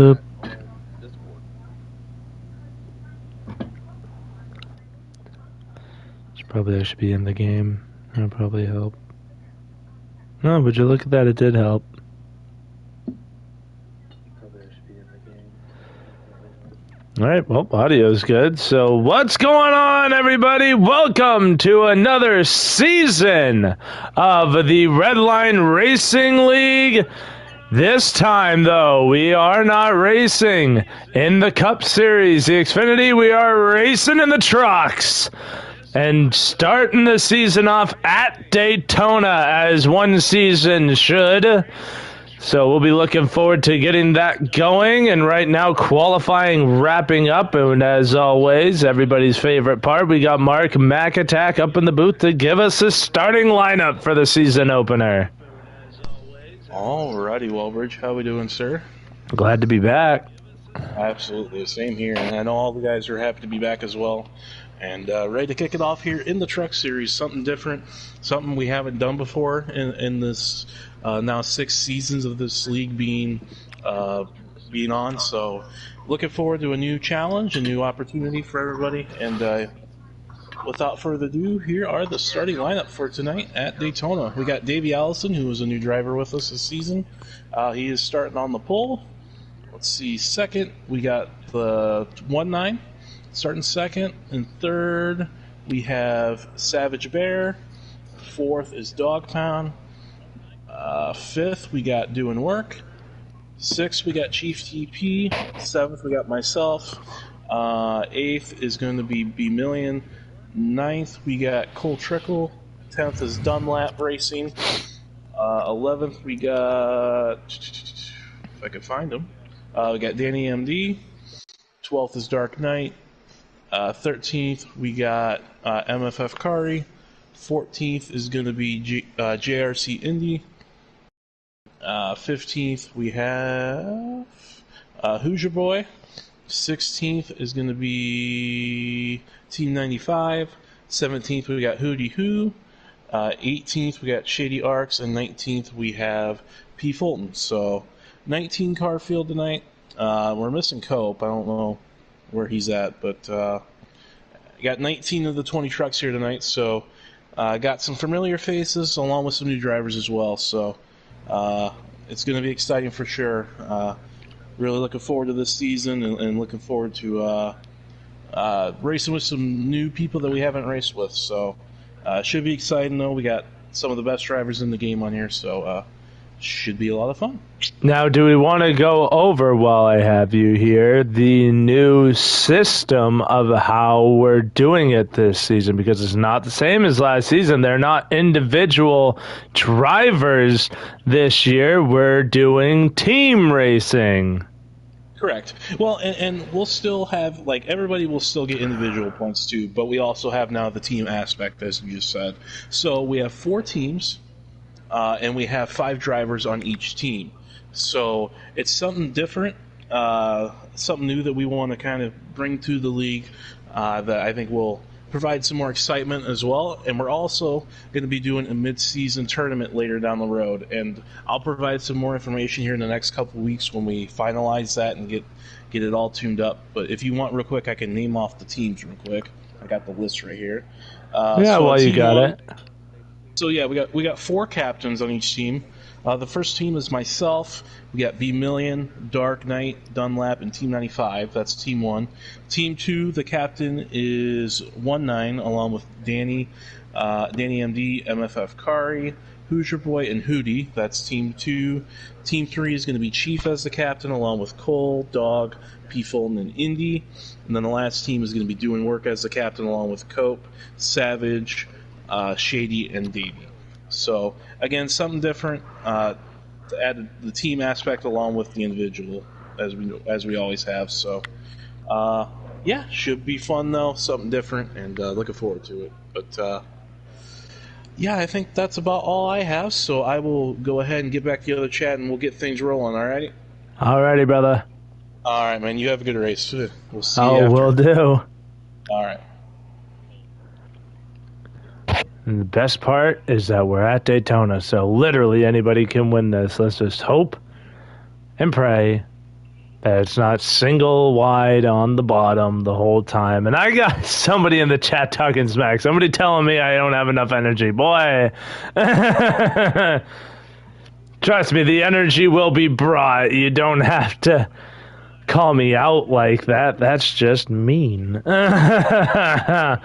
Boop. I should be in the game. That'll probably help. No, would you look at that? It did help. Alright, well, audio's good. So what's going on, everybody? Welcome to another season of the Redline Racing League. This time, though, we are not racing in the Cup Series, the Xfinity. We are racing in the trucks. And starting the season off at Daytona, as one season should. So we'll be looking forward to getting that going. And right now, qualifying wrapping up. And as always, everybody's favorite part, we got Mark McAttack up in the booth to give us a starting lineup for the season opener. Alrighty, Wellbridge. How we doing, sir? Glad to be back. Absolutely. Same here. And I know all the guys are happy to be back as well. And ready to kick it off here in the Truck Series. Something different, something we haven't done before in this now 6 seasons of this league being on. So looking forward to a new challenge, a new opportunity for everybody. And without further ado, here are the starting lineup for tonight at Daytona. We got Davey Allison, who is a new driver with us this season. He is starting on the pole. Let's see, second, we got the 1-9. Starting second and third, we have Savage Bear. Fourth is Dog Pound. Fifth, we got Doing Work. Sixth, we got Chief TP. Seventh, we got myself. Eighth is going to be B Million. Ninth, we got Cole Trickle. 10th is Dunlap Racing. 11th, we got, if I can find him, we got Danny MD. 12th is Dark Knight. 13th, we got MFF Kari. 14th is going to be JRC Indy. 15th, we have Hoosier Boy. 16th is going to be Team 95. 17th, we got Hootie Who. 18th, we got Shady Arcs. And 19th, we have P. Fulton. So, 19 car field tonight. We're missing Cope. I don't know where he's at, but got 19 of the 20 trucks here tonight, so got some familiar faces along with some new drivers as well, so it's going to be exciting for sure. Really looking forward to this season and looking forward to racing with some new people that we haven't raced with, so should be exciting though. We got some of the best drivers in the game on here, so should be a lot of fun. Now, do we want to go over, while I have you here, the new system of how we're doing it this season? Because it's not the same as last season. They're not individual drivers this year. We're doing team racing. Correct. Well, and we'll still have, like, everybody will still get individual points too, but we also have now the team aspect, as you just said. So we have 4 teams. And we have 5 drivers on each team. So it's something different, something new that we want to kind of bring to the league that I think will provide some more excitement as well. And we're also going to be doing a mid-season tournament later down the road. And I'll provide some more information here in the next couple of weeks when we finalize that and get it all tuned up. But if you want real quick, I can name off the teams real quick. I got the list right here. You got it. So yeah, we got 4 captains on each team. The first team is myself. We got B Million, Dark Knight, Dunlap, and Team 95. That's Team 1. Team 2, the captain is 1-9, along with Danny MD, MFF Kari, Hoosier Boy, and Hootie. That's Team 2. Team 3 is going to be Chief as the captain, along with Cole, Dog, P. Fulton, and Indy. And then the last team is going to be Doing Work as the captain, along with Cope, Savage, Shady, and Davey. So again, something different to add the team aspect along with the individual, as we always have. So yeah, should be fun though, something different, and looking forward to it. But yeah, I think that's about all I have. So I will go ahead and get back to the other chat, and we'll get things rolling. Alrighty. Alrighty, brother. All right, man. You have a good race. We'll see you after. Will do. All right. And the best part is that we're at Daytona, so literally anybody can win this. Let's just hope and pray It's not single wide on the bottom the whole time. And I got somebody in the chat talking smack. Somebody telling me I don't have enough energy. Boy. Trust me, the energy will be brought. You don't have to call me out like that. That's just mean. But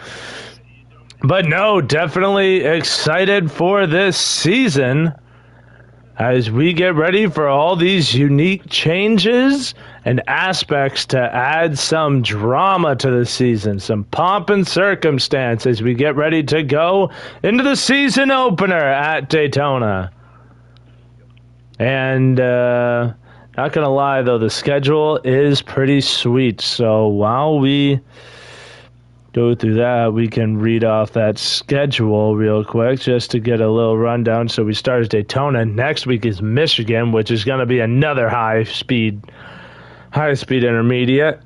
no, definitely excited for this season as we get ready for all these unique changes and aspects to add some drama to the season, some pomp and circumstance as we get ready to go into the season opener at Daytona. And not gonna lie though, the schedule is pretty sweet. So while we go through that, we can read off that schedule real quick just to get a little rundown. So we start at Daytona. Next week is Michigan, which is going to be another high speed intermediate.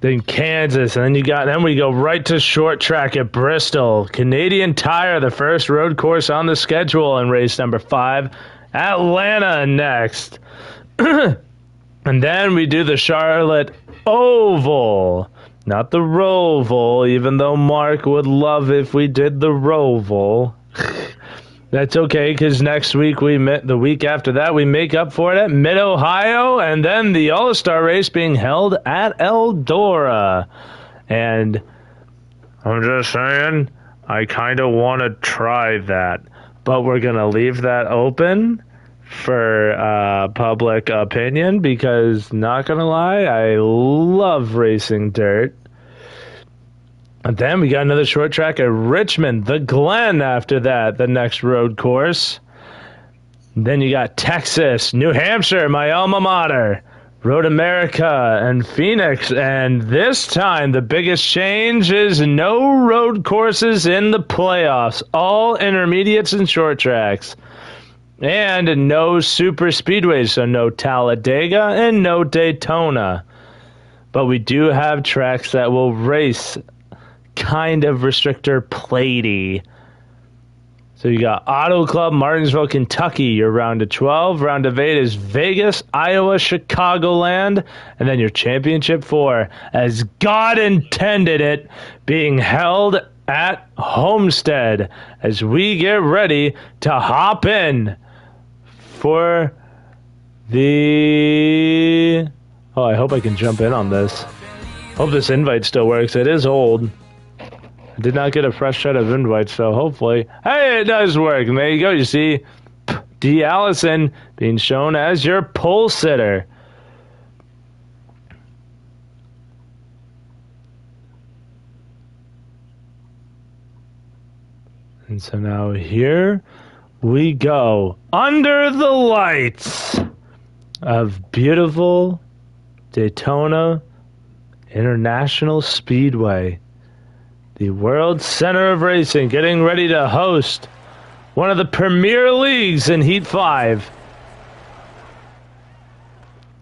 Then Kansas, and then we go right to short track at Bristol. Canadian Tire, the first road course on the schedule in race number 5. Atlanta next. And then we do the Charlotte Oval. Not the Roval, even though Mark would love if we did the Roval. That's okay, because next week, the week after that, we make up for it at Mid-Ohio, and then the All-Star race being held at Eldora. And I'm just saying, I kind of want to try that, but we're going to leave that open for public opinion, because not gonna lie, I love racing dirt. And then we got another short track at Richmond, the Glen after that, the next road course. And then you got Texas, New Hampshire, my alma mater, Road America, and Phoenix. And this time the biggest change is no road courses in the playoffs, all intermediates and short tracks. And no super speedways, so no Talladega and no Daytona. But we do have tracks that will race kind of restrictor platey. So you got Auto Club, Martinsville, Kentucky, your round of 12. Round of 8 is Vegas, Iowa, Chicagoland. And then your championship 4, as God intended it, being held at Homestead as we get ready to hop in for the... Oh, I hope I can jump in on this. Hope this invite still works. It is old. I did not get a fresh set of invites, so hopefully... Hey, it does work. And there you go. You see D. Allison being shown as your pole sitter. And so now here we go under the lights of beautiful Daytona International Speedway, the world center of racing, getting ready to host one of the premier leagues in Heat 5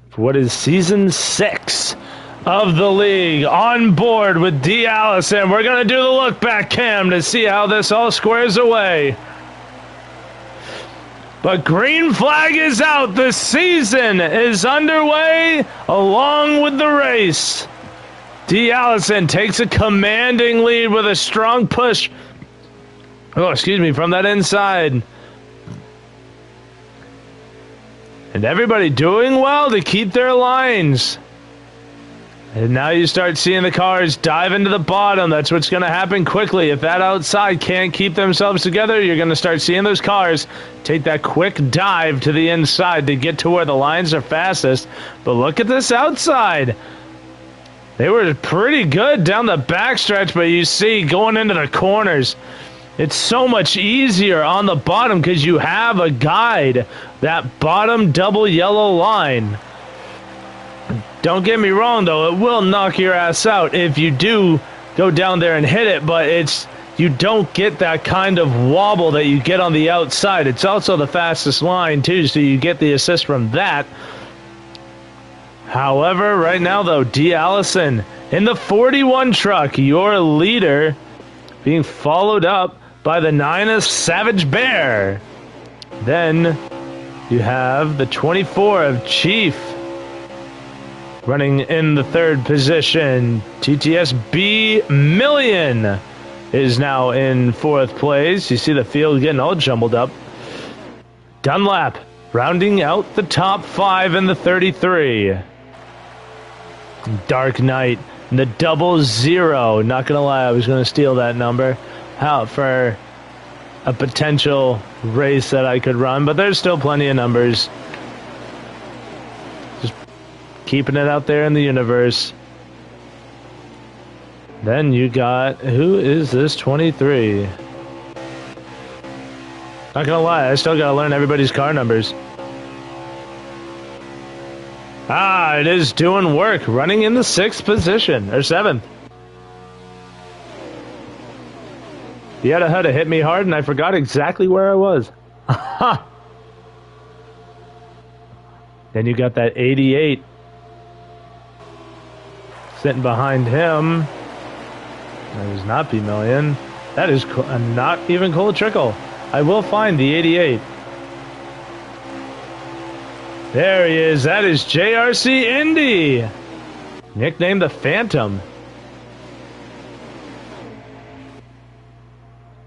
for what is season 6 of the league. On board with D. Allison, we're going to do the look back cam to see how this all squares away. But green flag is out. The season is underway along with the race. D. Allison takes a commanding lead with a strong push. From that inside. And everybody doing well to keep their lines. And now you start seeing the cars dive into the bottom. That's what's going to happen quickly. If that outside can't keep themselves together, you're going to start seeing those cars take that quick dive to the inside to get to where the lines are fastest. But look at this outside. They were pretty good down the backstretch, but you see going into the corners, it's so much easier on the bottom because you have a guide, that bottom double yellow line. Don't get me wrong, though, it will knock your ass out if you do go down there and hit it, but you don't get that kind of wobble that you get on the outside. It's also the fastest line, too, so you get the assist from that. However, right now, though, D. Allison in the 41 truck, your leader, being followed up by the 9 Savage Bear. Then you have the 24 of Chief Running in the third position, TTSB Million is now in fourth place. You see the field getting all jumbled up. Dunlap rounding out the top 5 in the 33. Dark Knight, the 00. Not going to lie, I was going to steal that number out for a potential race that I could run, but there's still plenty of numbers. Just keeping it out there in the universe. Then you got, who is this 23? Not gonna lie, I still gotta learn everybody's car numbers. Ah, it is doing work, running in the 6th position, or 7th. The other had to hit me hard and I forgot exactly where I was. Then you got that 88 sitting behind him. That is not B Million. That is not even Cole Trickle. I will find the 88. There he is. That is JRC Indy. Nicknamed the Phantom.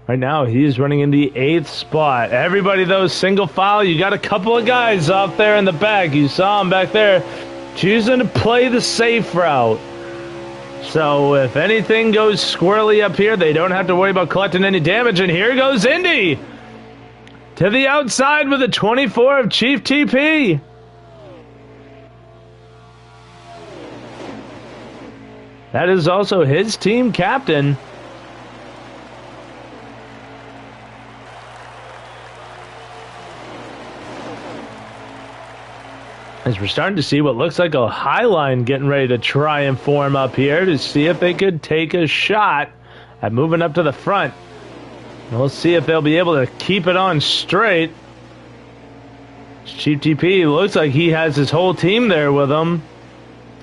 Right now, he's running in the 8th spot. Everybody, though, single file. You got a couple of guys out there in the back. You saw them back there choosing to play the safe route. So if anything goes squirrely up here, they don't have to worry about collecting any damage. And here goes Indy to the outside with a 24 of Chief TP. That is also his team captain. As we're starting to see what looks like a high line getting ready to try and form up here to see if they could take a shot at moving up to the front. We'll see if they'll be able to keep it on straight. Chief TP looks like he has his whole team there with him.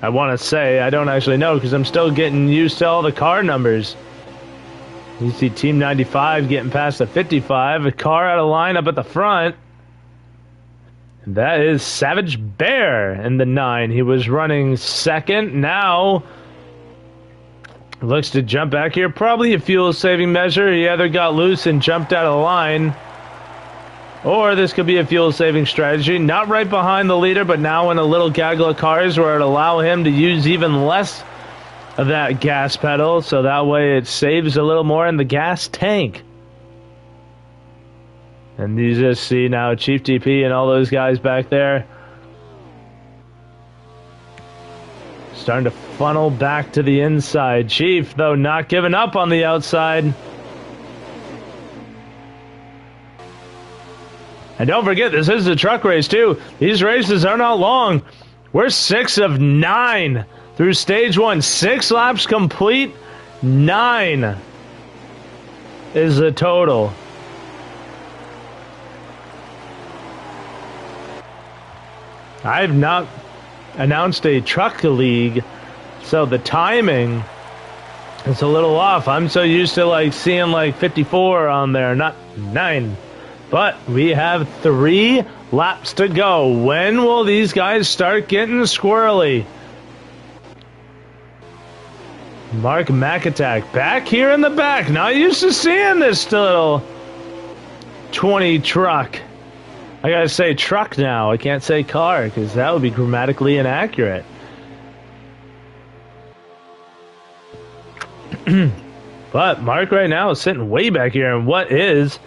I want to say, I don't actually know because I'm still getting used to all the car numbers. You see Team 95 getting past the 55, a car out of line up at the front. That is Savage Bear in the 9. He was running second. Now looks to jump back here. Probably a fuel-saving measure. He either got loose and jumped out of the line, or this could be a fuel-saving strategy. Not right behind the leader, but now in a little gaggle of cars where it allow him to use even less of that gas pedal, so that way it saves a little more in the gas tank. And you just see now Chief TP and all those guys back there starting to funnel back to the inside. Chief, though, not giving up on the outside. And don't forget, this is a truck race, too. These races are not long. We're 6 of 9 through stage 1. 6 laps complete. 9 is the total. I've not announced a truck league, so the timing is a little off. I'm so used to like seeing like 54 on there, not 9. But we have 3 laps to go. When will these guys start getting squirrely? Mark McAttack back here in the back. Not used to seeing this little 20 truck. I gotta say truck now. I can't say car because that would be grammatically inaccurate. But Mark right now is sitting way back here in what is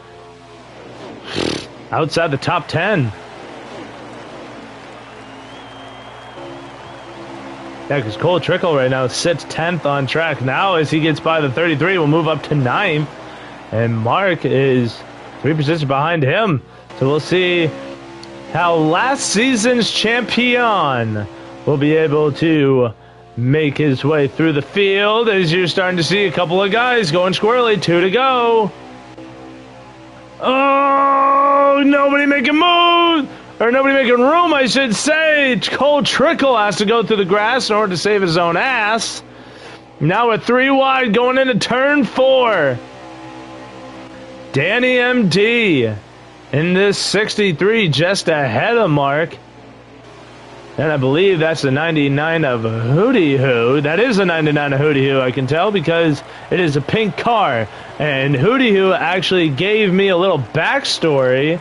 outside the top 10. Yeah, because Cole Trickle right now sits 10th on track. Now as he gets by the 33, we'll move up to 9th. And Mark is 3 positions behind him. So we'll see how last season's champion will be able to make his way through the field as you're starting to see a couple of guys going squirrely. 2 to go. Oh, nobody making moves. Or nobody making room, I should say. Cole Trickle has to go through the grass in order to save his own ass. Now we're 3 wide going into turn 4. Danny MD in this 63 just ahead of Mark. And I believe that's the 99 of Hootie Hoo. That is the 99 of Hootie Hoo, I can tell, because it is a pink car. And Hootie Hoo actually gave me a little backstory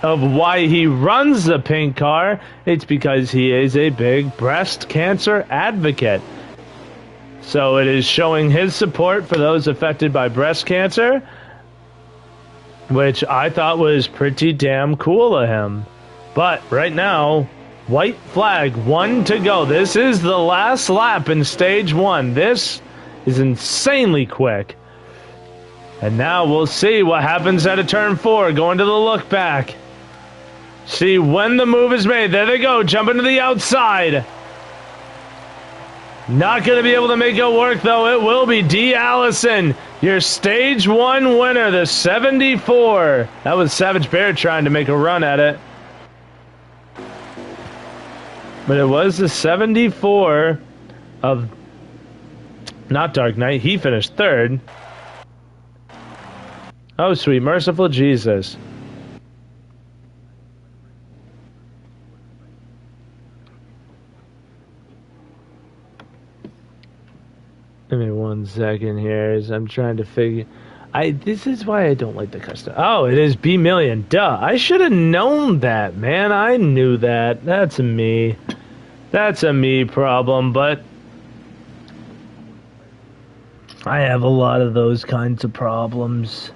of why he runs the pink car. It's because he is a big breast cancer advocate. So it is showing his support for those affected by breast cancer, which I thought was pretty damn cool of him. But right now, white flag, 1 to go. This is the last lap in stage 1. This is insanely quick. And now we'll see what happens at a turn 4, going to the look back. See when the move is made. There they go, jumping to the outside. Not going to be able to make it work, though. It will be D. Allison, your stage 1 winner, the 74. That was Savage Bear trying to make a run at it. But it was the 74 of not Dark Knight. He finished 3rd. Oh, sweet merciful Jesus. Give me 1 second here as I'm trying to figure... This is why I don't like the custom... Oh, it is B Million. Duh. I should have known that, man. I knew that. That's a me. That's a me problem, but... I have a lot of those kinds of problems.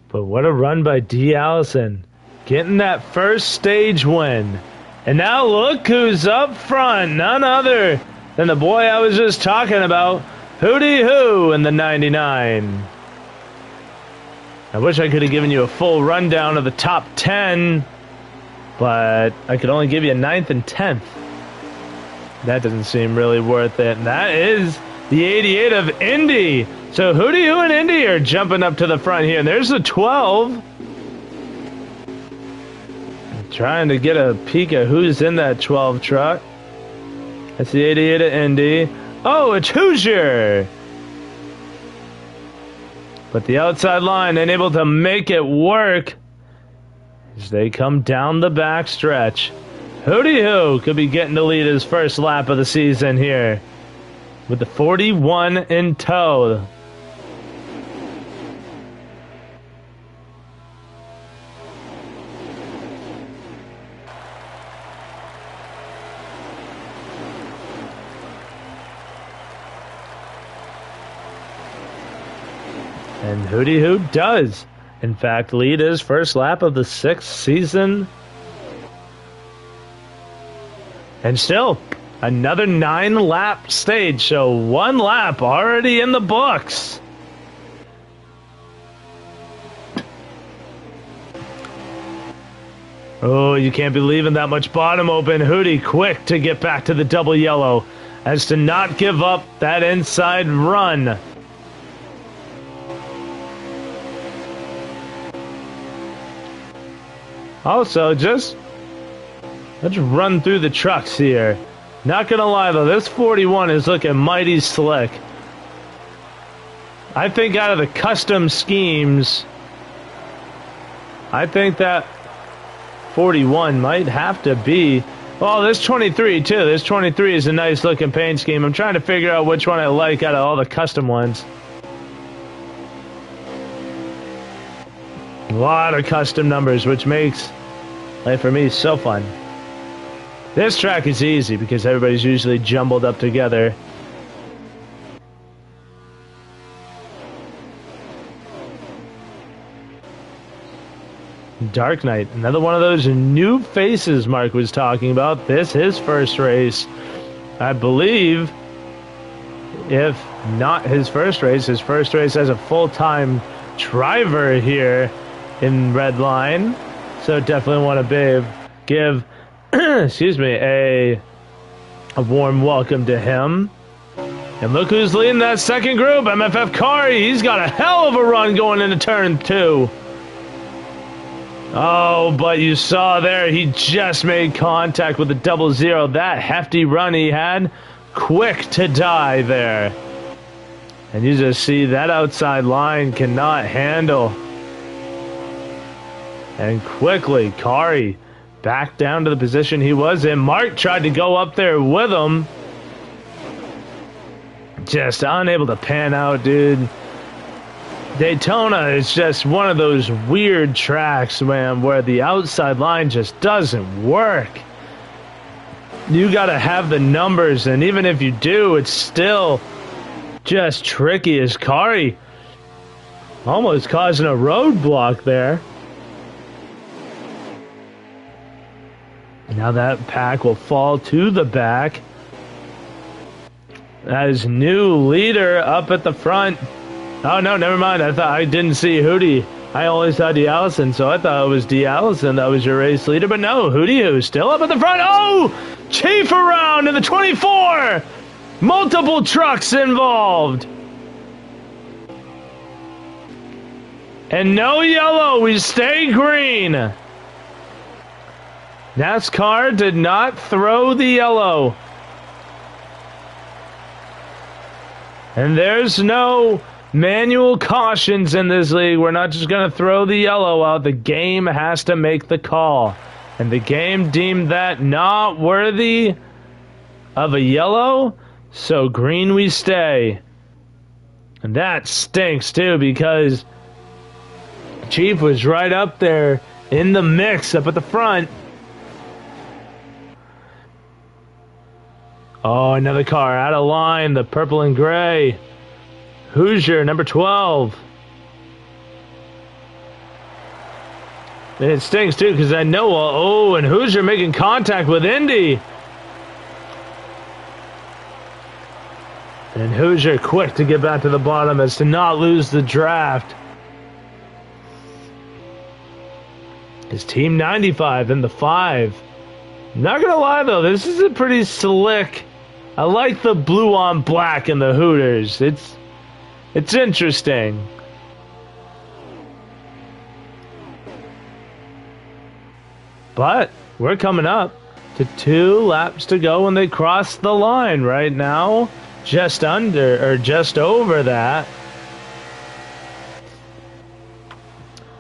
But what a run by D. Allison. Getting that first stage win. And now look who's up front. None other than the boy I was just talking about, Hootie Hoo in the 99. I wish I could have given you a full rundown of the top 10, but I could only give you a 9th and 10th. That doesn't seem really worth it. And that is the 88 of Indy. So Hootie Hoo and Indy are jumping up to the front here. And there's the 12. Trying to get a peek at who's in that 12 truck. That's the 88 of Indy. Oh, it's Hoosier! But the outside line ain't able to make it work as they come down the back stretch. Hootie Hoo could be getting to lead his first lap of the season here with the 41 in tow. And Hootie Hoo does, in fact, lead his first lap of the 6th season. And still, another 9-lap stage, so 1 lap already in the books. Oh, you can't be leaving that much bottom open. Hootie quick to get back to the double yellow, as to not give up that inside run. Also, let's run through the trucks here. Not gonna lie though, this 41 is looking mighty slick. I think out of the custom schemes, I think that 41 might have to be... Well, this 23 too. This 23 is a nice looking paint scheme. I'm trying to figure out which one I like out of all the custom ones. A lot of custom numbers, which makes life for me so fun. This track is easy because everybody's usually jumbled up together. Dark Knight, another one of those new faces Mark was talking about. This his first race, I believe. If not his first race as a full-time driver here in Redline. So definitely want to give excuse me, a warm welcome to him. And look who's leading that second group, MFF Kari. He's got a hell of a run going into turn 2. Oh, but you saw there, he just made contact with the 00. That hefty run he had, quick to die there. And you just see that outside line cannot handle And quickly, Kari back down to the position he was in. Mark tried to go up there with him. Just unable to pan out, dude. Daytona is just one of those weird tracks, man, where the outside line just doesn't work. You gotta have the numbers, and even if you do, it's still just tricky as Kari almost causing a roadblock there. Now that pack will fall to the back as new leader up at the front. Oh no, never mind. I didn't see Hootie. I only saw D. Allison, so I thought it was D. Allison that was your race leader. But no, Hootie, who's still up at the front. Oh! Chief around in the 24! Multiple trucks involved. And no yellow, we stay green. NASCAR did not throw the yellow. And there's no manual cautions in this league. We're not just going to throw the yellow out. The game has to make the call. And the game deemed that not worthy of a yellow, so green we stay. And that stinks too, because Chief was right up there in the mix up at the front. Oh, another car out of line, the purple and gray. Hoosier, number 12. And it stinks too, because I know, oh, and Hoosier making contact with Indy. And Hoosier quick to get back to the bottom as to not lose the draft. It's Team 95 in the 5. Not gonna lie though, this is a pretty slick. I like the blue on black in the Hooters. It's interesting. But we're coming up to 2 laps to go when they cross the line right now. Just under, or just over that.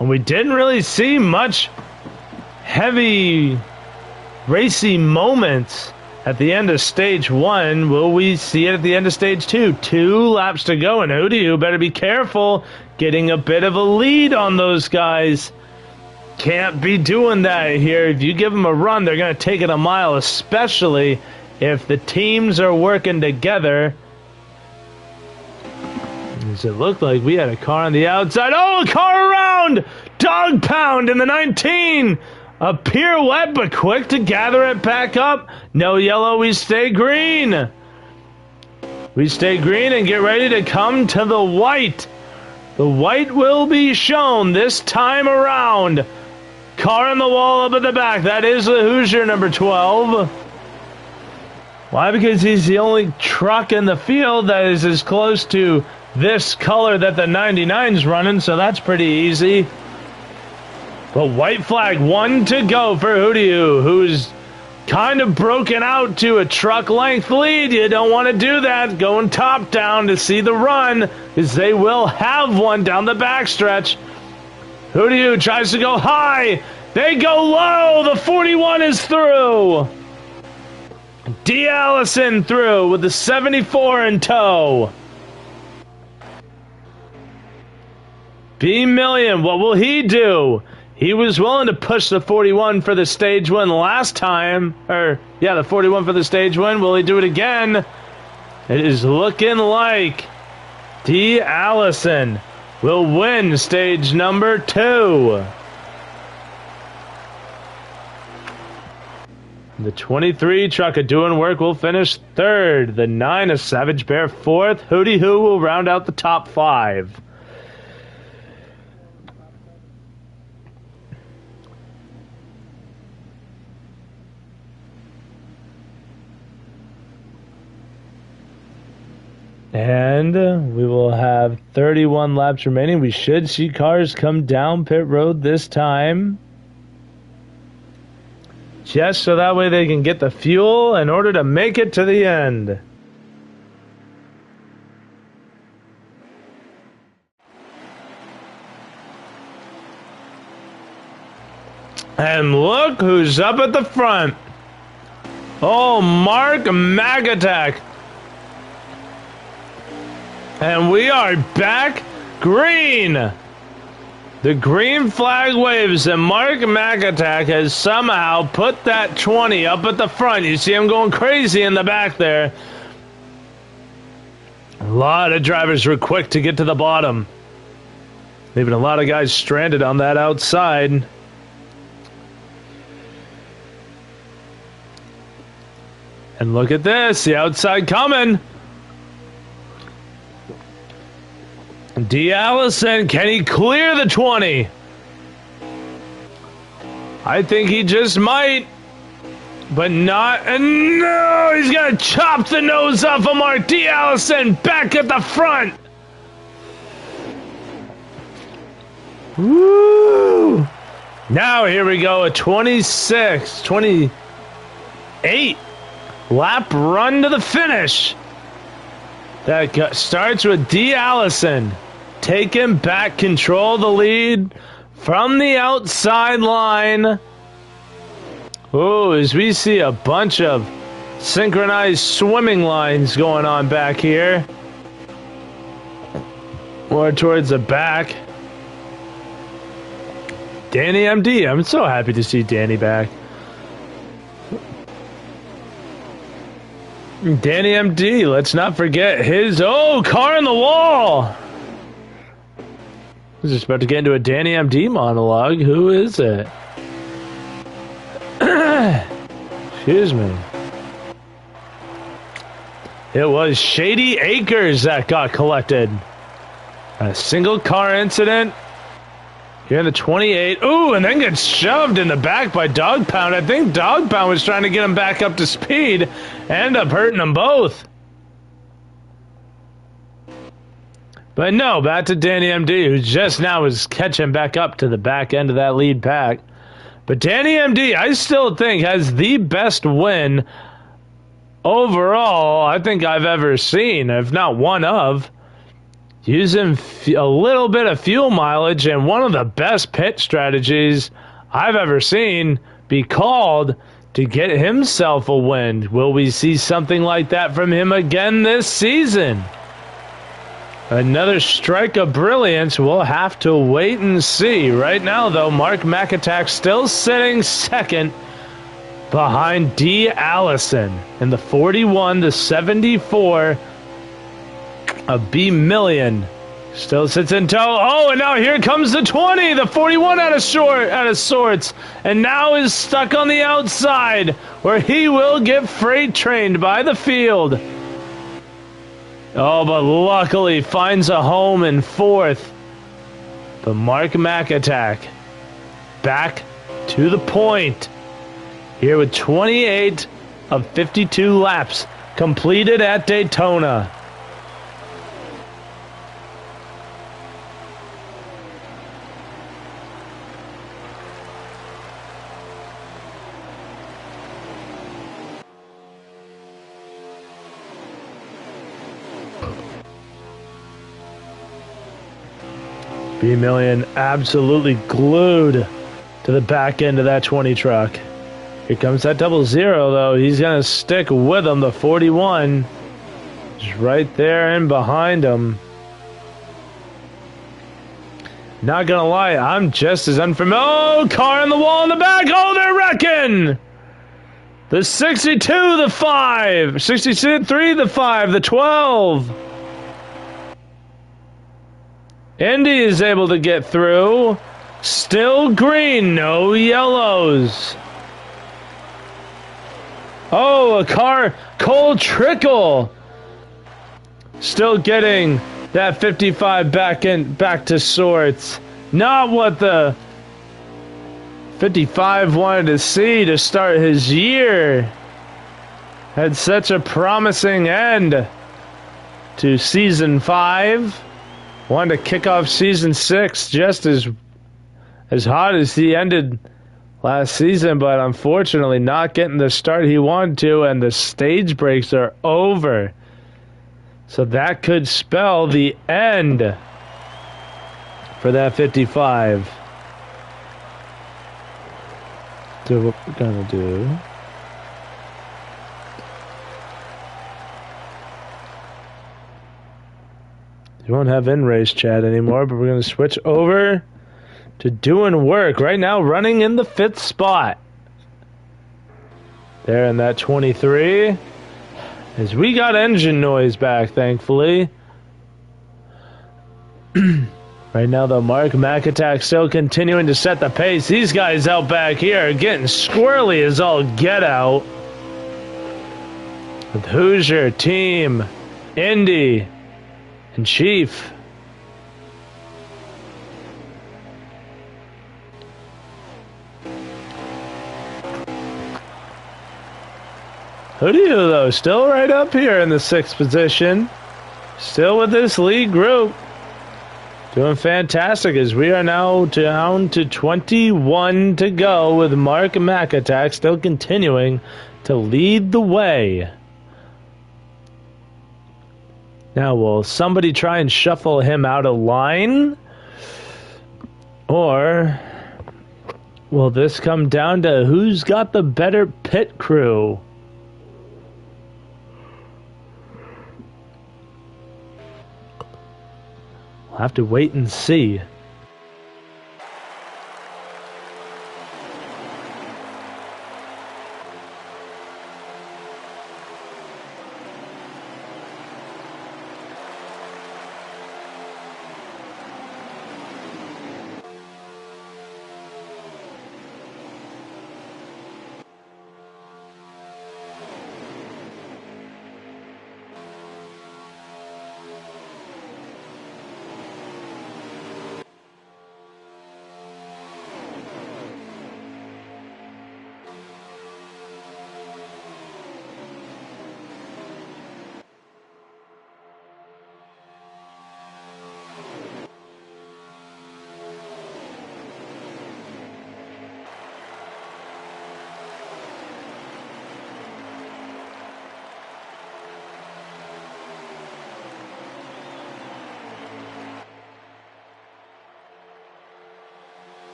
And we didn't really see much heavy racy moments at the end of stage 1. Will we see it at the end of stage 2? 2 laps to go, and Hootie better be careful getting a bit of a lead on those guys. Can't be doing that here. If you give them a run, they're going to take it a mile, especially if the teams are working together. As it looked like we had a car on the outside. Oh, a car around! Dog pound in the 19! A pirouette, but quick to gather it back up. No yellow, we stay green. We stay green and get ready to come to the white. The white will be shown this time around. Car on the wall up at the back. That is the Hoosier, number 12. Why? Because he's the only truck in the field that is as close to this color that the 99's running, so that's pretty easy. But white flag, 1 to go for Hootie, who's kind of broken out to a truck length lead. You don't want to do that. Going top down to see the run, because they will have one down the backstretch. Hootie tries to go high. They go low. The 41 is through. D. Allison through with the 74 in tow. B. Million, what will he do? He was willing to push the 41 for the stage win last time. The 41 for the stage win. Will he do it again? It is looking like D. Allison will win stage number 2. The 23 truck of doing work will finish 3rd. The 9 of Savage Bear 4th. Hootie will round out the top 5. And we will have 31 laps remaining. We should see cars come down pit road this time. Just so that way they can get the fuel in order to make it to the end. And look who's up at the front. Oh, Mark Magatak. And we are back green. The green flag waves, and Mark Magatak has somehow put that 20 up at the front. You see him going crazy in the back there. A lot of drivers were quick to get to the bottom, leaving a lot of guys stranded on that outside. And look at this, the outside coming. D. Allison, can he clear the 20? I think he just might, but not. And no, he's going to chop the nose off of Mark D. Allison back at the front. Woo! Now here we go, a 28 lap run to the finish. That starts with D. Allison taking back control of the lead from the outside line. Oh, as we see a bunch of synchronized swimming lines going on back here. More towards the back. Danny MD, I'm so happy to see Danny back. Danny MD, let's not forget his car in the wall. I was just about to get into a Danny MD monologue. Who is it? Excuse me. It was Shady Acres that got collected. A single car incident. Here in the 28. Ooh, and then gets shoved in the back by Dog Pound. I think Dog Pound was trying to get him back up to speed. End up hurting them both. But no, back to Danny MD, who just now is catching back up to the back end of that lead pack. But Danny MD, I still think, has the best win overall I think I've ever seen, if not one of. Using a little bit of fuel mileage and one of the best pit strategies I've ever seen be called to get himself a win. Will we see something like that from him again this season? Another strike of brilliance. We'll have to wait and see. Right now, though, Mark Magatak still sitting second behind D. Allison in the 41 to 74. A B million still sits in tow. Oh, and now here comes the 20, the 41 out of sorts, and now is stuck on the outside where he will get freight trained by the field. Oh, but luckily finds a home in fourth. But Mark Magatak back to the point here with 28 of 52 laps completed at Daytona. B-Million absolutely glued to the back end of that 20 truck. Here comes that 00, though. He's going to stick with him. The 41 is right there and behind him. Not going to lie, I'm just as unfamiliar. Oh, car in the wall in the back. Oh, they're wrecking. The 62, the 5. 63, the 5, the 12. Indy is able to get through. Still green, no yellows. Oh, a car, Cole Trickle. Still getting that 55 back to sorts. Not what the 55 wanted to see to start his year. Had such a promising end to season 5. Wanted to kick off season 6 just as hot as he ended last season, but unfortunately not getting the start he wanted to, and the stage breaks are over. So that could spell the end for that 55. do what we're gonna do. You won't have in-race chat anymore, but we're gonna switch over to doing work. Right now, running in the 5th spot. There in that 23. As we got engine noise back, thankfully. Right now, though, Mark McAttack still continuing to set the pace. These guys out back here are getting squirrely as all get out. With Hoosier, Team, Indy, and Chief. Who do you, though? Still right up here in the 6th position. Still with this lead group. Doing fantastic as we are now down to 21 to go with Mark McAttack still continuing to lead the way. Now, will somebody try and shuffle him out of line? Or will this come down to who's got the better pit crew? We'll have to wait and see.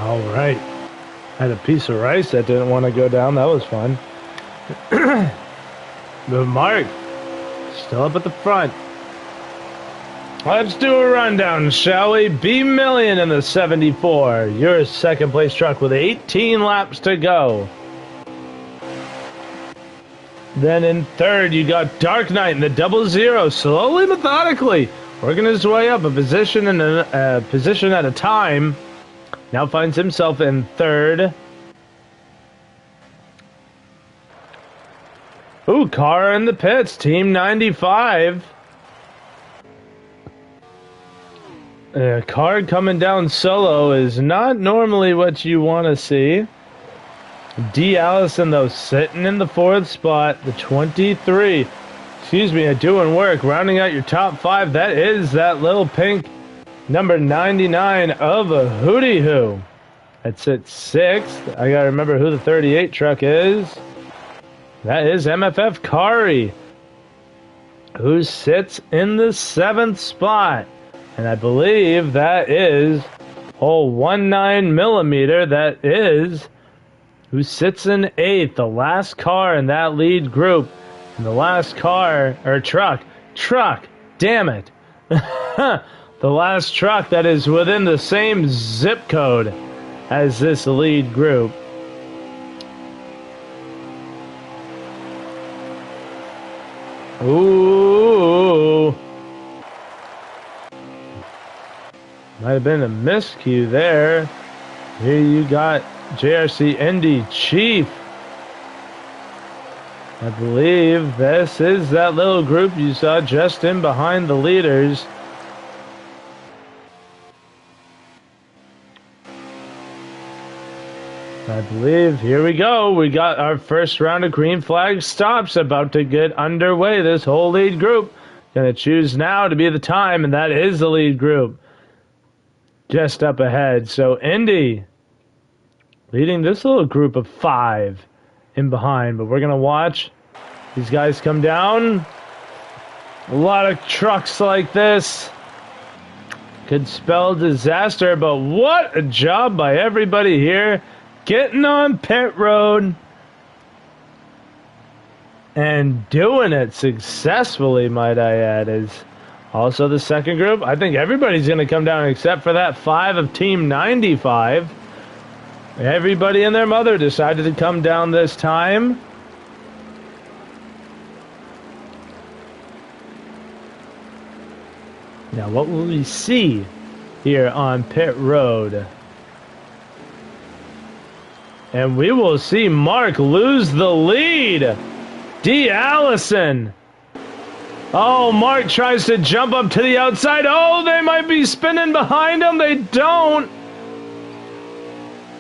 All right. Had a piece of rice that didn't want to go down. That was fun. But Mark, still up at the front. Let's do a rundown, shall we? B Million in the 74. Your second place truck with 18 laps to go. Then in third, you got Dark Knight in the 00, slowly, methodically, working his way up a position and a position at a time. Now finds himself in third. Ooh, car in the pits, Team 95. A car coming down solo is not normally what you want to see. D. Allison, though, sitting in the 4th spot, the 23. Excuse me, doing work, rounding out your top 5. That is that little pink number 99 of a Hootie Hoo. That's at 6th. I gotta remember who the 38 truck is. That is MFF Kari, who sits in the 7th spot. And I believe that is hole 19mm. That is who sits in 8th. The last car in that lead group. And the last car, or truck, damn it. The last truck that is within the same zip code as this lead group. Ooh. Might have been a miscue there. Here you got JRC Indy Chief. I believe this is that little group you saw just in behind the leaders. I believe, here we go. We got our first round of green flag stops about to get underway. This whole lead group gonna choose now to be the time, and that is the lead group. Just up ahead. So Indy leading this little group of 5 in behind, but we're gonna watch these guys come down. A lot of trucks like this could spell disaster, but what a job by everybody here getting on pit road and doing it successfully, might I add. Is also the second group. I think everybody's going to come down except for that 5 of Team 95. Everybody and their mother decided to come down this time. Now, what will we see here on pit road? And we will see Mark lose the lead. D. Allison. Oh, Mark tries to jump up to the outside. Oh, they might be spinning behind him. They don't.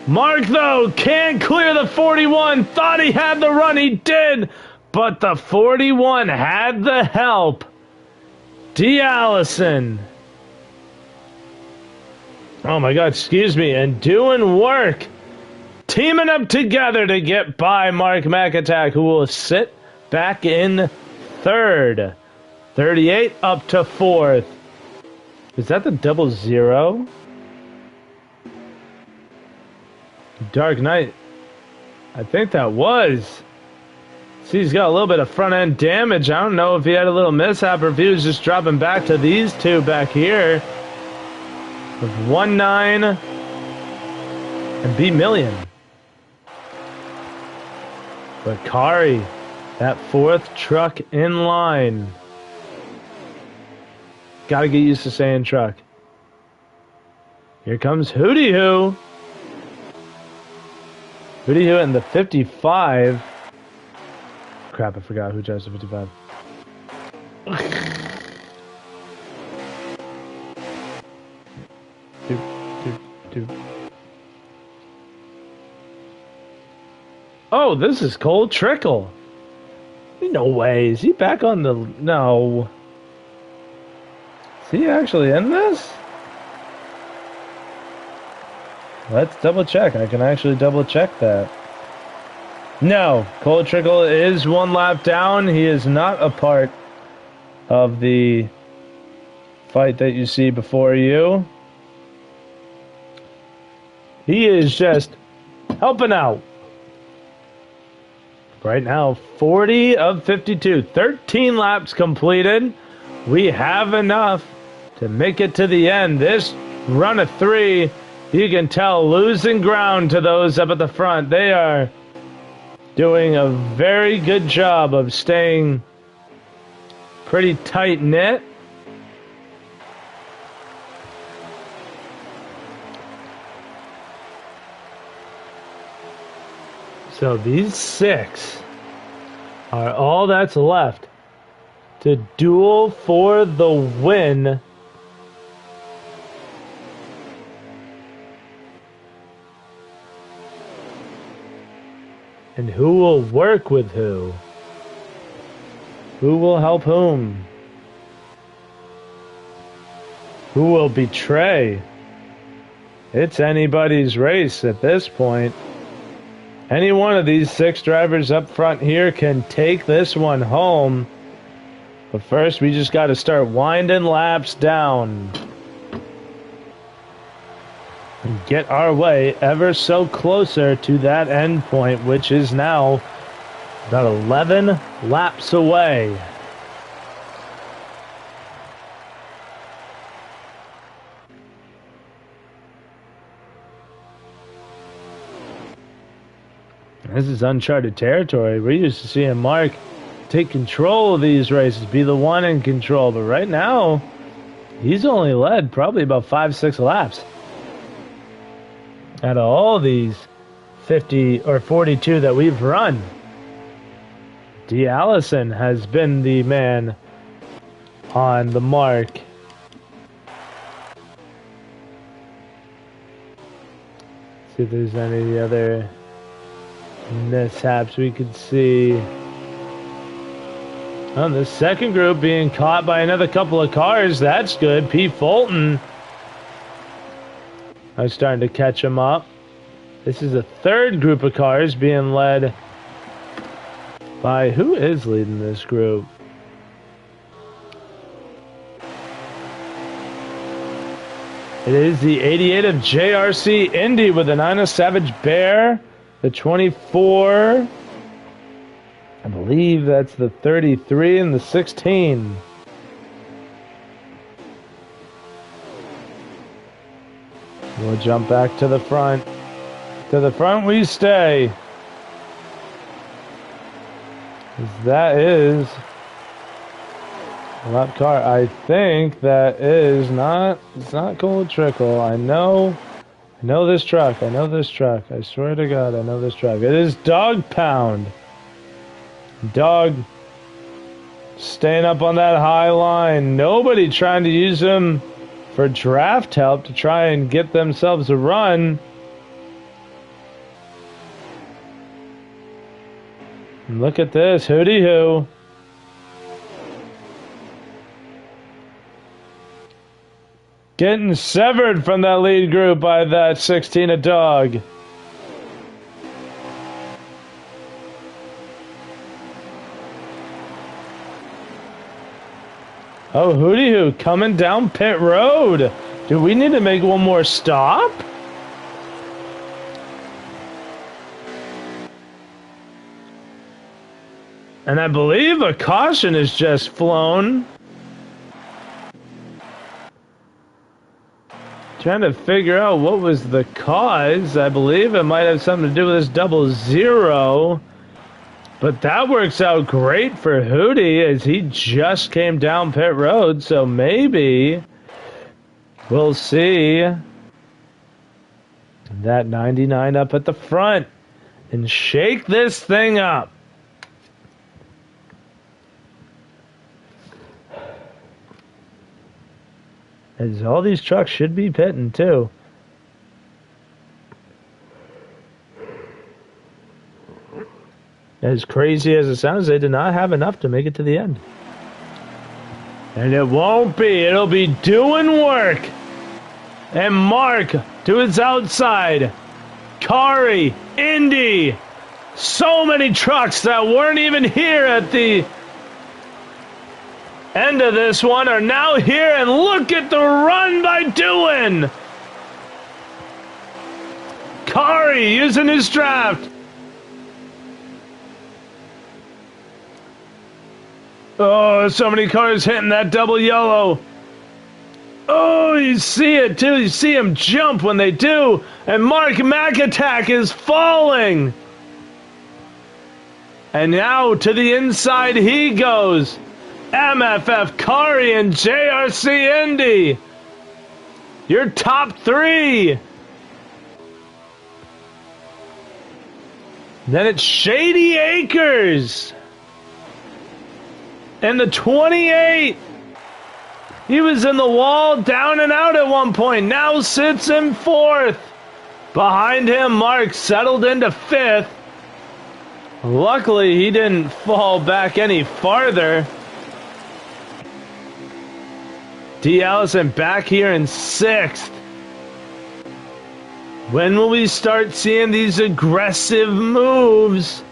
Mark, though, can't clear the 41. Thought he had the run. He did. But the 41 had the help. D. Allison. Oh, my God, excuse me. And doing work. Teaming up together to get by Mark McAttack, who will sit back in third. 38 up to fourth. Is that the 00? Dark Knight. I think that was. See, he's got a little bit of front end damage. I don't know if he had a little mishap or if he was just dropping back to these two back here. With 1-9 and B Million. But Kari, that 4th truck in line. Gotta get used to saying truck. Here comes Hootie Hoo. Hootie Hoo in the 55. Crap, I forgot who drives the 55. Oh, this is Cole Trickle. No way. Is he back on the... No. Is he actually in this? Let's double check. I can actually double check that. No. Cole Trickle is 1 lap down. He is not a part of the fight that you see before you. He is just helping out. Right now, 40 of 52. 13 laps completed. We have enough to make it to the end. This run of 3, you can tell, losing ground to those up at the front. They are doing a very good job of staying pretty tight-knit. So these 6 are all that's left to duel for the win. And who will work with who? Who will help whom? Who will betray? It's anybody's race at this point. Any one of these 6 drivers up front here can take this one home. But first, we just got to start winding laps down. And get our way ever so closer to that end point, which is now about 11 laps away. This is uncharted territory. We're used to seeing Mark take control of these races, be the one in control. But right now, he's only led probably about 5-6 laps. Out of all these 50 or 42 that we've run, D. Allison has been the man on the mark. See if there's any other... mishaps we could see. Oh, the second group being caught by another couple of cars. That's good. P. Fulton. I was starting to catch him up. This is a third group of cars being led by... Who is leading this group? It is the 88 of JRC Indy with the 9 of Savage Bear. The 24... I believe that's the 33 and the 16. We'll jump back to the front. To the front we stay. That is a lap car. I think that is not. It's not Gold Trickle. I know this truck. I know this truck. I swear to God, I know this truck. It is Dog Pound. Dog staying up on that high line. Nobody trying to use him for draft help to try and get themselves a run. And look at this. Hooty hoo. Getting severed from that lead group by that 16 a Dog. Oh, hooty hoo, coming down pit road. Do we need to make one more stop? And I believe a caution is just flown. Trying to figure out what was the cause. I believe it might have something to do with this 00. But that works out great for Hootie as he just came down pit road. So maybe we'll see that 99 up at the front and shake this thing up. As all these trucks should be pitting too. As crazy as it sounds, they did not have enough to make it to the end. And it won't be. It'll be doing work. And Mark to his outside. Kari, Indy. So many trucks that weren't even here at the end of this one are now here, and look at the run by Doohan. Kari using his draft. Oh, so many cars hitting that double yellow. Oh, you see it too. You see him jump when they do. And Mark McAttack is falling. And now to the inside he goes. MFF, Kari, and JRC Indy. Your top three. Then it's Shady Acres. And the 28. He was in the wall, down and out at one point. Now sits in fourth. Behind him, Mark settled into fifth. Luckily, he didn't fall back any farther. D. Allison back here in sixth. When will we start seeing these aggressive moves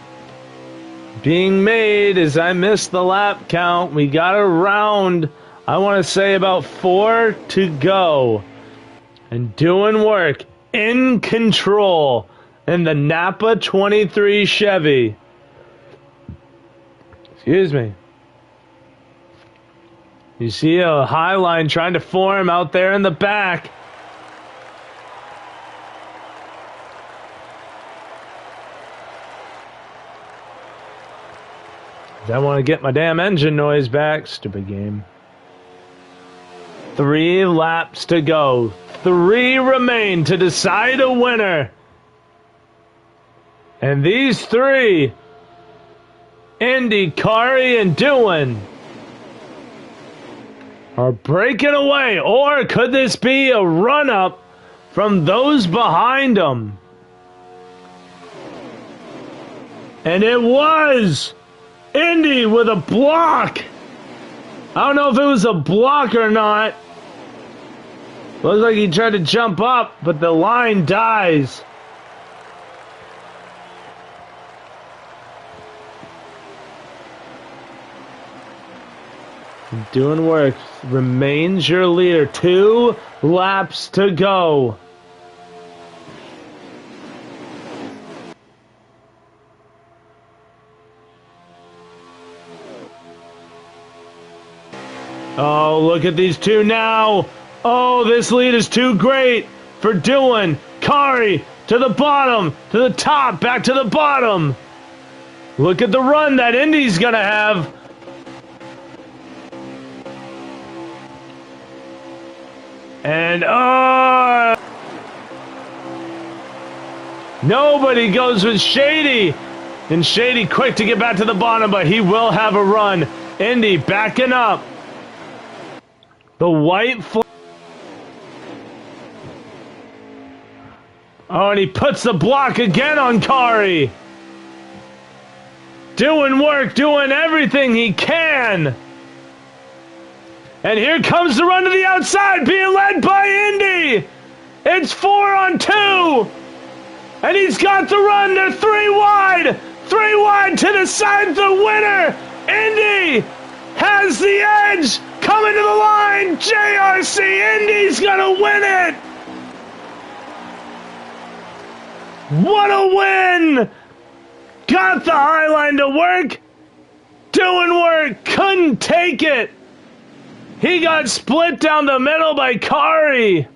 being made? As I missed the lap count, we got around, I want to say, about 4 to go. And doing work in control in the Napa 23 Chevy. Excuse me. You see a high line trying to form out there in the back. I want to get my damn engine noise back. Stupid game. 3 laps to go. 3 remain to decide a winner. And these 3, Indy, Kari, and Doohan, are breaking away. Or could this be a run-up from those behind them? And it was Indy with a block. I don't know if it was a block or not. Looks like he tried to jump up, but the line dies. Doing work. Remains your leader. 2 laps to go. Oh, look at these two now. Oh, this lead is too great for doing. Kari to the bottom, to the top, back to the bottom. Look at the run that Indy's gonna have. And nobody goes with Shady. And Shady quick to get back to the bottom, but he will have a run. Indy backing up. The white flag. Oh, and he puts the block again on Kari. Doing work, doing everything he can. And here comes the run to the outside, being led by Indy. It's 4 on 2. And he's got the run. They're 3 wide. 3 wide to decide the winner. Indy has the edge. Coming to the line. JRC Indy's going to win it. What a win. Got the high line to work. Doing work. Couldn't take it. He got split down the middle by Kari.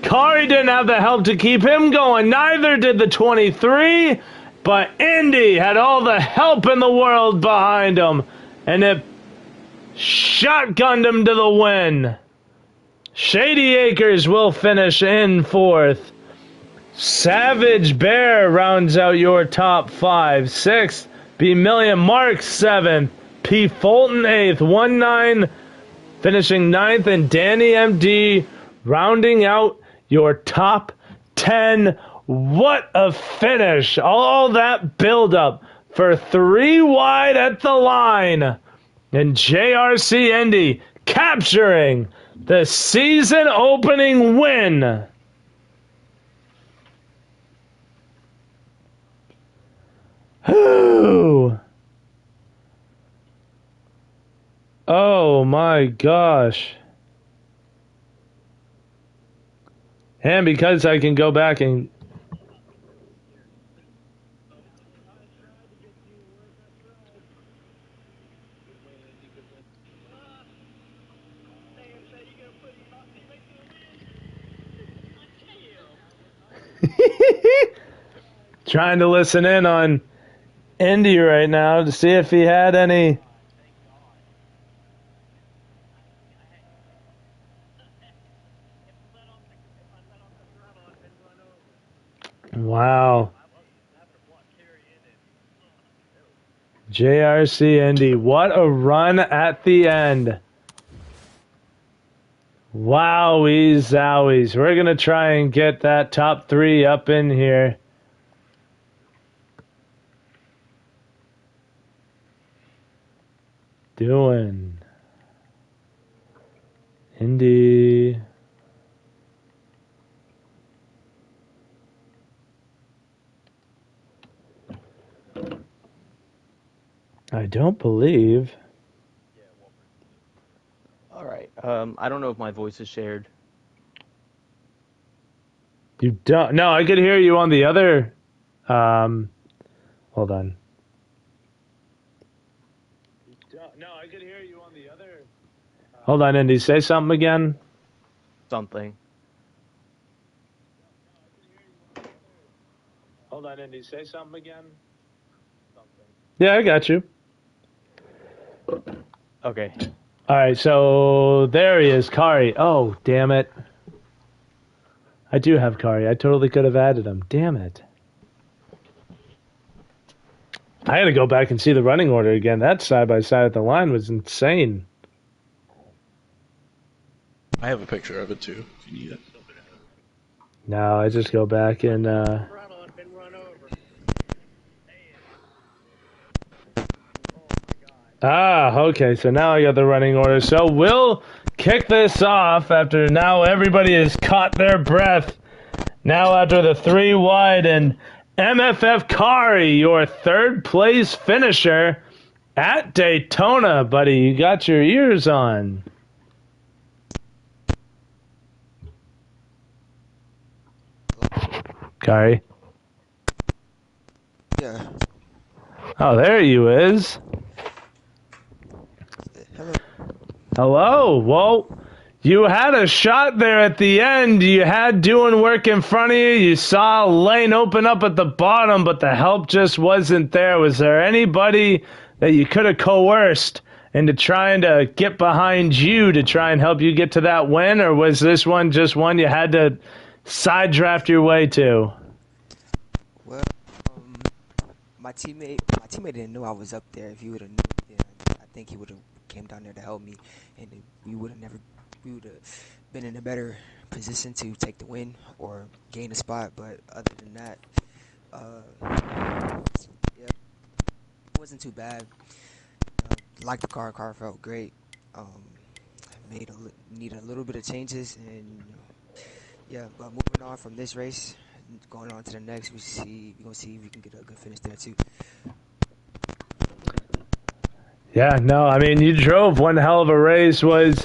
Kari didn't have the help to keep him going. Neither did the 23. But Indy had all the help in the world behind him. And it shotgunned him to the win. Shady Acres will finish in 4th. Savage Bear rounds out your top 5. 6th, B Million Mark 7th. P Fulton 8th. 1-9 finishing 9th. And Danny MD rounding out your top 10. What a finish. All that build-up for 3 wide at the line. And JRC Indy capturing the season opening win. Whew. Oh my gosh. And because I can go back and trying to listen in on Indy right now to see if he had any. Wow. JRC Indy, what a run at the end. Wowie zowies. We're going to try and get that top 3 up in here. Doing Indy. I don't believe. All right. I don't know if my voice is shared. You don't? No, I could hear you on the other. Hold on. No, I could hear you on the other. Hold on, Indy. Say something again. Something. Hold on, Indy. Say something again. Something. Yeah, I got you. Okay. All right, so there he is, Kari. Oh, damn it. I do have Kari. I totally could have added him. Damn it. I had to go back and see the running order again. That side-by-side at the line was insane. I have a picture of it, too, if you need it. No, I just go back and... Okay, so now I got the running order. So we'll kick this off after now everybody has caught their breath. Now after the 3 wide and MFF Kari, your third place finisher at Daytona, buddy. You got your ears on. Kari. Yeah. Oh, there you is. Hello. Hello. Well, you had a shot there at the end. You had doing work in front of you. You saw a lane open up at the bottom, but the help just wasn't there. Was there anybody that you could have coerced into trying to get behind you to try and help you get to that win, or was this one just one you had to side draft your way to? Well, my teammate didn't know I was up there. If he would have knew, then I think he would have came down there to help me, and we would have been in a better position to take the win or gain a spot. But other than that, yeah, it wasn't too bad. Liked the car. Car felt great. Needed a little bit of changes, and yeah. But moving on from this race, going on to the next, we're gonna see if we can get a good finish there too. Yeah, no, I mean, you drove one hell of a race. Was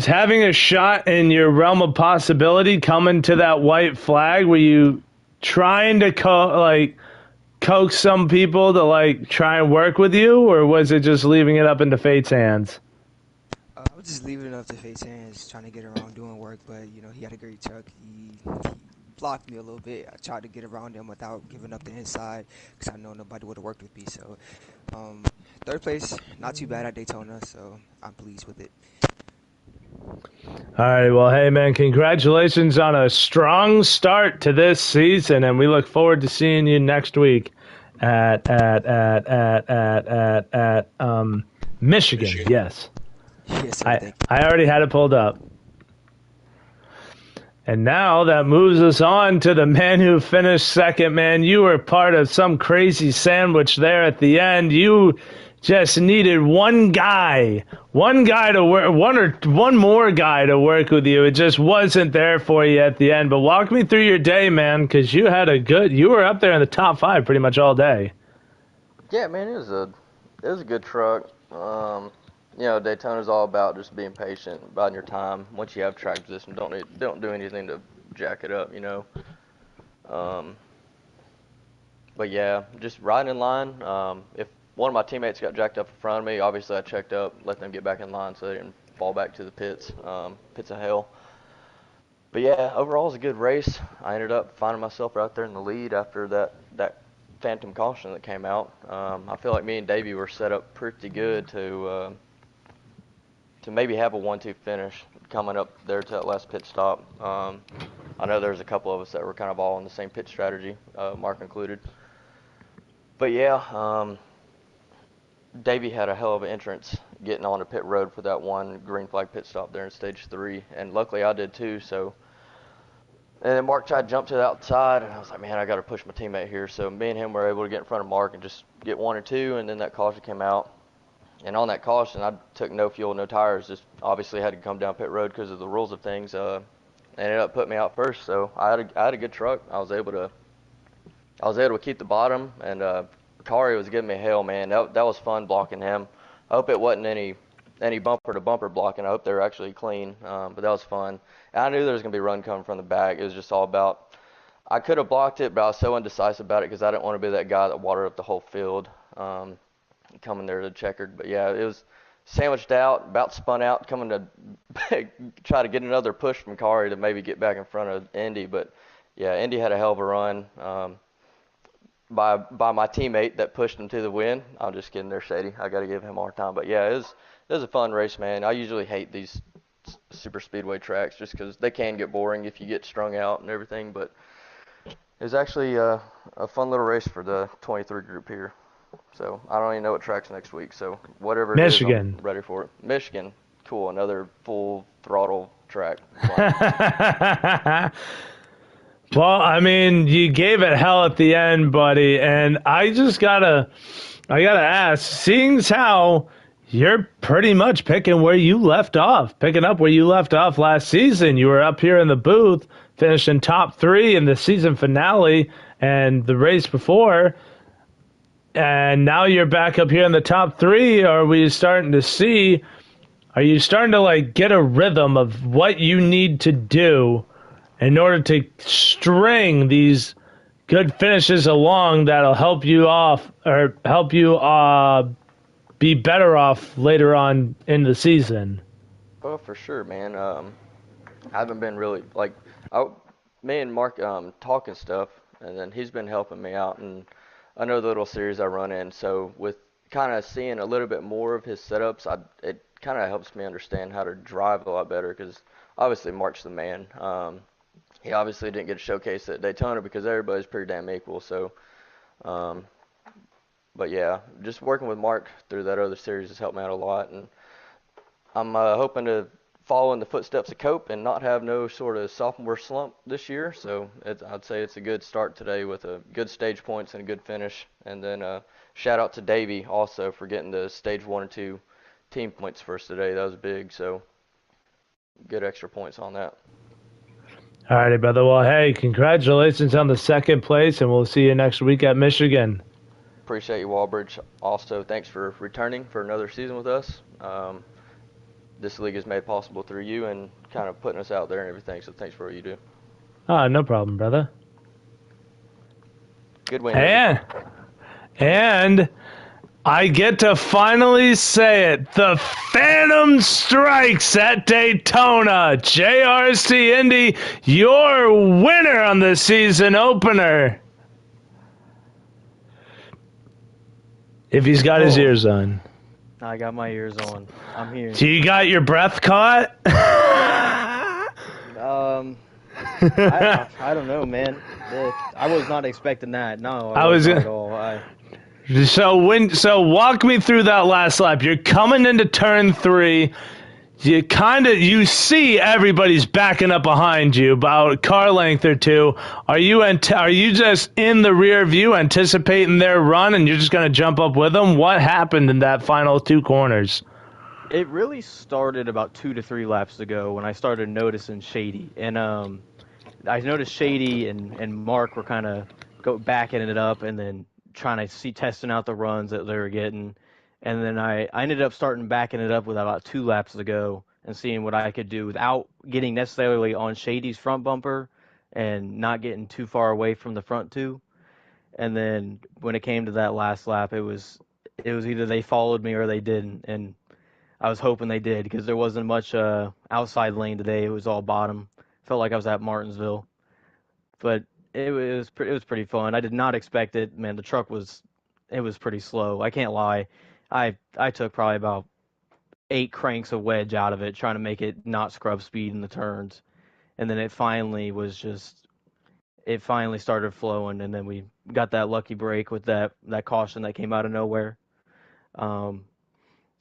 having a shot in your realm of possibility coming to that white flag? Were you trying to coax some people to try and work with you, or was it just leaving it up into fate's hands? I was just leaving it up to Fate's hands, trying to get around doing work, but he had a great truck. He blocked me a little bit. I tried to get around him without giving up the inside, because I know nobody would have worked with me. So, third place, not too bad at Daytona, so I'm pleased with it. All right, well, hey man, congratulations on a strong start to this season, and we look forward to seeing you next week at Michigan. Yes. Yes, sir, thank you. I already had it pulled up. And now that moves us on to the man who finished second, man. You were part of some crazy sandwich there at the end. You just needed one guy to work, one more guy to work with you. It just wasn't there for you at the end. But walk me through your day, man, because you were up there in the top 5 pretty much all day. Yeah, man, it was a good truck. Daytona's all about just being patient, biding your time. Once you have track position, don't do anything to jack it up, But yeah, just riding in line. If one of my teammates got jacked up in front of me, obviously I checked up, let them get back in line so they didn't fall back to the pits of hell. But yeah, overall it was a good race. I ended up finding myself right there in the lead after that phantom caution that came out. I feel like me and Davey were set up pretty good to maybe have a 1-2 finish coming up there to that last pit stop. I know there's a couple of us that were kind of all on the same pit strategy, Mark included. But yeah, Davey had a hell of an entrance getting onto pit road for that one green flag pit stop there in stage 3, and luckily I did too. So, and then Mark tried to jump to the outside, and I was like, man, I got to push my teammate here. So me and him were able to get in front of Mark and just get 1 or 2, and then that caution came out. And on that caution, I took no fuel, no tires, just obviously had to come down pit road because of the rules of things. Ended up putting me out first, so I had a good truck. I was able to keep the bottom, and Kari was giving me hell, man. That was fun blocking him. I hope it wasn't any bumper to bumper blocking. I hope they were actually clean, but that was fun. And I knew there was gonna be a run coming from the back. It was just all about. I could have blocked it, but I was so indecisive about it because I didn't want to be that guy that watered up the whole field. Coming there to checkered, but yeah, it was sandwiched out, about spun out, coming to try to get another push from Kari to maybe get back in front of Indy. But yeah, Indy had a hell of a run by my teammate that pushed him to the win. I'm just kidding, they're shady. I got to give him a hard time, but yeah, it was a fun race, man. I usually hate these super speedway tracks just because they can get boring if you get strung out and everything. But it was actually a fun little race for the 23 group here. So I don't even know what track's next week. So whatever it is, I'm ready for it. Michigan, cool. Another full throttle track. Well, I mean, you gave it hell at the end, buddy, and I gotta ask, seeing as how you're pretty much picking where you left off, picking up where you left off last season. You were up here in the booth, finishing top 3 in the season finale and the race before, and now you're back up here in the top 3. Are you starting to like get a rhythm of what you need to do in order to string these good finishes along that'll help you off or help you be better off later on in the season? Oh, for sure, man. I haven't been really like I, me and Mark talking stuff, and then he's been helping me out, and I know the little series I run in. So with kind of seeing a little bit more of his setups, it kind of helps me understand how to drive a lot better because obviously Mark's the man. He obviously didn't get a showcase at Daytona because everybody's pretty damn equal. So, um, but yeah, just working with Mark through that other series has helped me out a lot, and I'm hoping to follow in the footsteps of Cope and not have no sort of sophomore slump this year. So I'd say it's a good start today with a good stage points and a good finish. And then shout out to Davey also for getting the stage 1 and 2 team points first today. That was big. So good extra points on that. All righty, brother. Well, hey, congratulations on the second place, and we'll see you next week at Michigan. Appreciate you, Walbridge. Also, thanks for returning for another season with us. This league is made possible through you and kind of putting us out there and everything, so thanks for what you do. No problem, brother. Good win. And I get to finally say it. The Phantom strikes at Daytona. JRC Indy, your winner on the season opener. If he's got his ears on. I got my ears on. I'm here. So you got your breath caught? I don't know, man. I was not expecting that. No, I was not at all. So walk me through that last lap. You're coming into turn 3. You see everybody's backing up behind you about a car length or two. Are you just in the rear view anticipating their run and you're just going to jump up with them? What happened in that final 2 corners? It really started about 2 to 3 laps ago when I started noticing Shady. And I noticed Shady and Mark were kind of backing it up and then trying to testing out the runs that they were getting. And then I ended up backing it up with about 2 laps ago and seeing what I could do without getting necessarily on Shady's front bumper and not getting too far away from the front 2. And then when it came to that last lap, it was either they followed me or they didn't. And I was hoping they did because there wasn't much outside lane today. It was all bottom. Felt like I was at Martinsville. But it was pretty fun. I did not expect it. Man, the truck was pretty slow. I can't lie. I took probably about 8 cranks of wedge out of it, trying to make it not scrub speed in the turns. And then it finally started flowing, and then we got that lucky break with that caution that came out of nowhere. And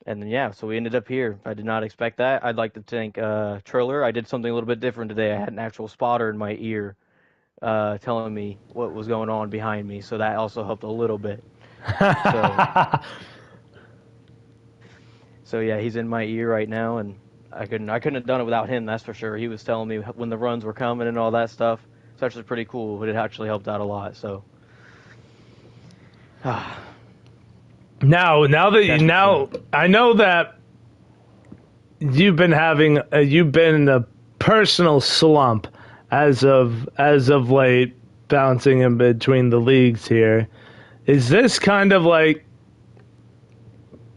then, yeah, so we ended up here. I did not expect that. I'd like to thank Triller. I did something a little bit different today. I had an actual spotter in my ear telling me what was going on behind me, so that also helped a little bit. So yeah, he's in my ear right now, and I couldn't have done it without him. That's for sure. He was telling me when the runs were coming and all that stuff. It's actually pretty cool, but it actually helped out a lot. So now I know that you've been in a personal slump as of late, bouncing in between the leagues here. Is this kind of like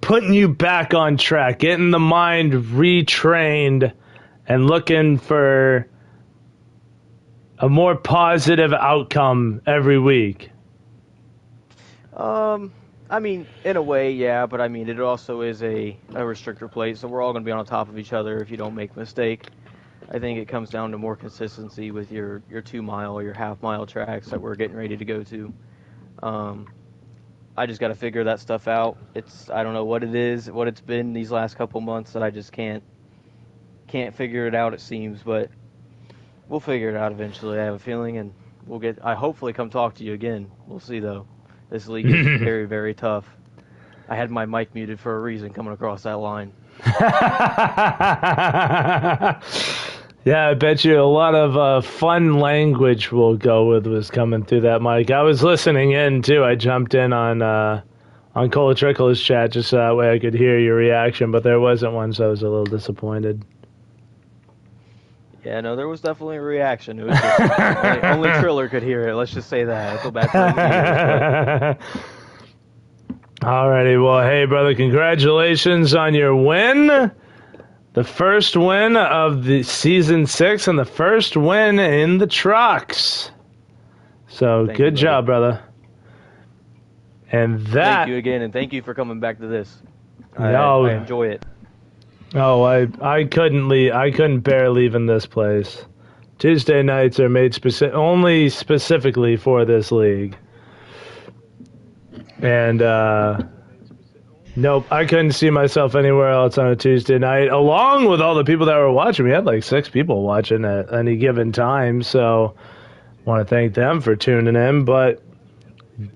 putting you back on track, getting the mind retrained and looking for a more positive outcome every week? I mean, in a way, yeah, but I mean, it also is a restrictor plate, so we're all going to be on top of each other if you don't make a mistake. I think it comes down to more consistency with your 2 mile or your half-mile tracks that we're getting ready to go to. I just got to figure that stuff out. I don't know what it is, what it's been these last couple months that I just can't figure it out, it seems, but we'll figure it out eventually, I have a feeling, and I hopefully come talk to you again. We'll see though. This league is very, very tough. I had my mic muted for a reason coming across that line. Yeah, I bet you a lot of fun language we'll go with was coming through that mic. I was listening in too. I jumped in on Cole Trickle's chat just so that way I could hear your reaction, but there wasn't one, so I was a little disappointed. Yeah, no, there was definitely a reaction. It was just only Triller could hear it. Let's just say that. I feel bad for him. Alrighty, well, hey, brother, congratulations on your win. The first win of the season 6 and the first win in the trucks. So good job, brother. And that. Thank you again, and thank you for coming back to this. I enjoy it. Oh, I couldn't leave. I couldn't bear leaving this place. Tuesday nights are made only specifically for this league. And nope, I couldn't see myself anywhere else on a Tuesday night. Along with all the people that were watching, we had like 6 people watching at any given time. So, I want to thank them for tuning in. But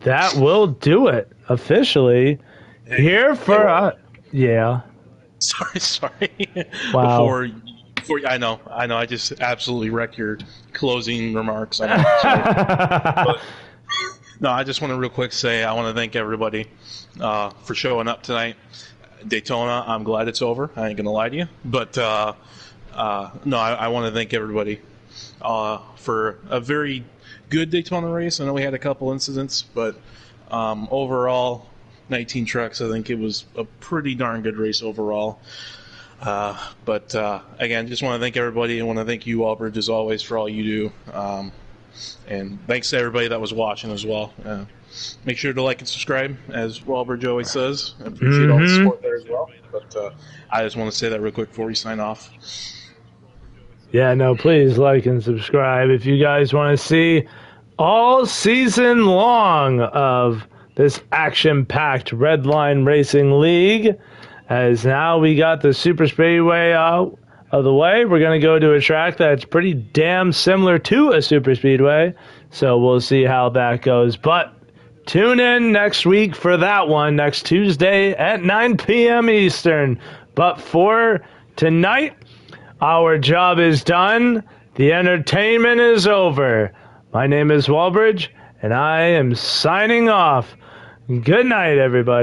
that will do it officially. Here for yeah. Sorry. Wow. Before I know, I just absolutely wrecked your closing remarks. I know, but, no, I just want to real quick say I want to thank everybody for showing up tonight. Daytona, I'm glad it's over. I ain't gonna lie to you, but no, I want to thank everybody for a very good Daytona race. I know we had a couple incidents, but overall, 19 trucks. I think it was a pretty darn good race overall. But again, just want to thank everybody and want to thank you, Albridge, as always, for all you do. And thanks to everybody that was watching as well. Make sure to like and subscribe, as Albridge always says. I appreciate all the support there as well. But I just want to say that real quick before we sign off. Yeah, no, please like and subscribe if you guys want to see all season long of this action-packed Redline Racing League. As now we got the Super Speedway out of the way, we're going to go to a track that's pretty damn similar to a Super Speedway. So we'll see how that goes. But tune in next week for that one, next Tuesday at 9 p.m. Eastern. But for tonight, our job is done. The entertainment is over. My name is Walbridge, and I am signing off. Good night, everybody.